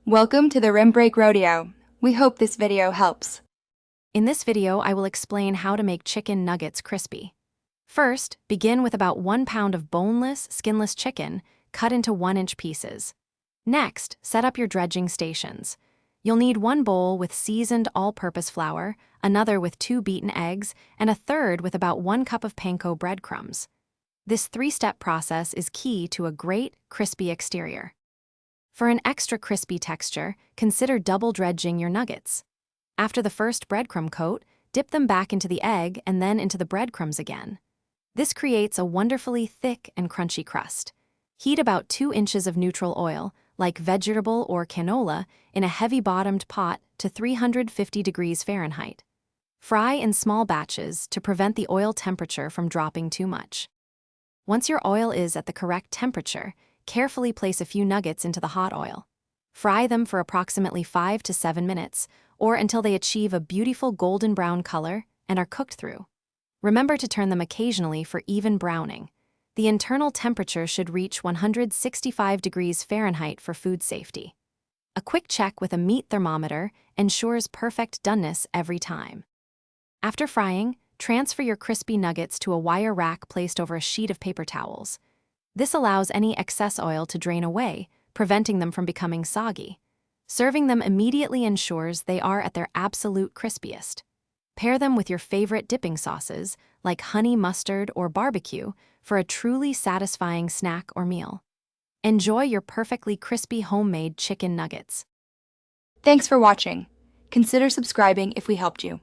Welcome to the Rim Break Rodeo. We hope this video helps. In this video, I will explain how to make chicken nuggets crispy. First, begin with about 1 pound of boneless, skinless chicken cut into 1-inch pieces. Next, set up your dredging stations. You'll need one bowl with seasoned all-purpose flour, another with 2 beaten eggs, and a third with about 1 cup of panko breadcrumbs. This 3-step process is key to a great, crispy exterior. For an extra crispy texture, consider double dredging your nuggets. After the first breadcrumb coat, dip them back into the egg and then into the breadcrumbs again. This creates a wonderfully thick and crunchy crust. Heat about 2 inches of neutral oil, like vegetable or canola, in a heavy-bottomed pot to 350 degrees Fahrenheit. Fry in small batches to prevent the oil temperature from dropping too much. Once your oil is at the correct temperature, carefully place a few nuggets into the hot oil. Fry them for approximately 5 to 7 minutes, or until they achieve a beautiful golden brown color and are cooked through. Remember to turn them occasionally for even browning. The internal temperature should reach 165 degrees Fahrenheit for food safety. A quick check with a meat thermometer ensures perfect doneness every time. After frying, transfer your crispy nuggets to a wire rack placed over a sheet of paper towels. This allows any excess oil to drain away, preventing them from becoming soggy. Serving them immediately ensures they are at their absolute crispiest. Pair them with your favorite dipping sauces, like honey mustard or barbecue, for a truly satisfying snack or meal. Enjoy your perfectly crispy homemade chicken nuggets. Thanks for watching. Consider subscribing if we helped you.